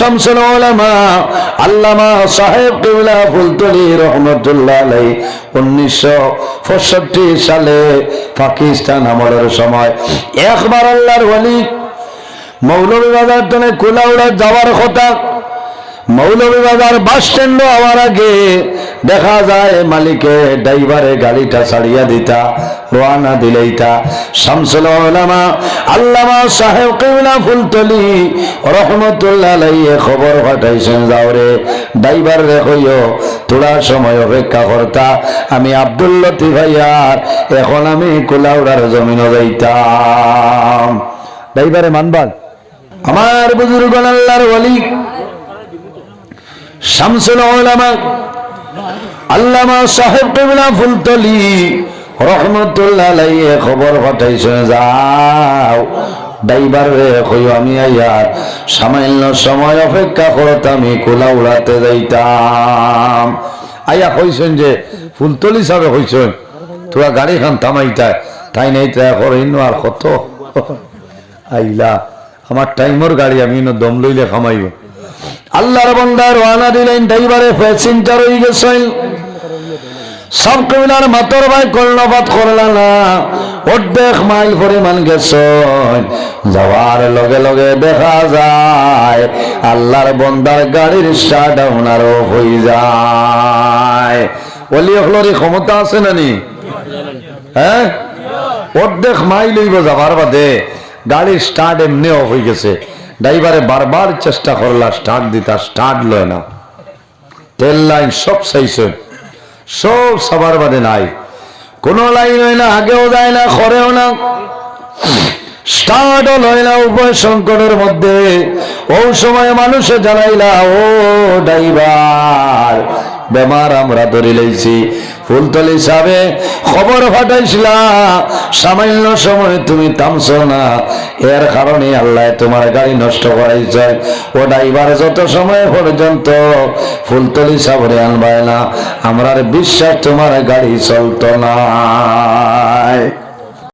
শামসুল উলামা আল্লামা সাহেব কিবলা ফুলতলি রহমাতুল্লাহ আলাইহি 1965 সালে পাকিস্তান আমলের সময় একবার আল্লাহর ওলি মৌলভীবাজার টনে কুলাউড়া যাওয়ার কথা। মৌলভীবাজার বাস স্ট্যান্ড হওয়ার আগে দেখা যায় মালিকে ড্রাইভারে গাড়িটা ছাড়িয়া দিতা, রওনা দিলেইতা। শামসুল উলামা আল্লামা সাহেব কিবলা ফুলতলি রহমাতুল্লাহ আলাইহি খবর পাঠাইছেন, যাও রে ড্রাইভার রে কইও তোরা সময় অপেক্ষা করতা, আমি আব্দুল লতিফ ভাইয়ার এখন আমি কুলাউড়ার জমিনে যাইতাম। ড্রাইভারে মানবাদ আমার বুজুর্গ আল্লাহর ওলি শামসুল উলামা আল্লামা সাহেব কিবলা ফুলতলি রহমাতুল্লাহ আলাইহি খবর পাঠাইছেন, যাও ড্রাইভার রে কইও আমি আইয়ার সামান্য সময় অপেক্ষা করতে আমি কুলাউড়াতে যাইতাম। আইয়া কইছেন যে ফুলতলি সাহেব কইছেন তোরা গাড়ি খান থামাইতা, তাই নাই তাই করেন আর কত আইলা আমার টাইমর গাড়ি আমি দম লইলে খামাইব। আল্লাহর বান্দা রওনা দিলেন, ড্রাইভারে প্যাসেঞ্জার হয়ে গেছেন। সব কবিলার মাতর ভাই কর্ণপাত করলা না, অর্ধেক মাইল পরিমাণ গেছেন। যাওয়ার লগে লগে দেখা যায় আল্লাহর বান্দার গাড়ির স্টার্ট ডাউন আরো হয়ে যায়। ওলি হলরি ক্ষমতা আছে নানি? হ্যাঁ, অর্ধেক মাইল হইব যাবার বাদে গাড়ির স্টার্ট এমনি অফ হয়ে গেছে। ড্রাইভারে বারবার চেষ্টা করলা স্টার্ট দিতা, স্টার্ট লয় না। তেল লাইন সব চাইছে, সব সবার বাদে নাই, কোন লাইন হয় না, আগেও যায় না খরেও না, স্টার্টও লয় না। উভয় সংকটের মধ্যে ওই সময় মানুষে জানাইলা, ও ড্রাইভার বেমার আমরা ধরে লইছি। ফুলতলি সাহেবে খবর পাঠাইছিলা সামান্য সময় তুমি থামছো না, এর কারণে আল্লাহ তোমার গাড়ি নষ্ট করাইছে। ও ড্রাইভার যত সময় পর্যন্ত ফুলতলি সাহেবরে আনবায় না, আমরার বিশ্বাস তোমার গাড়ি চলতো না।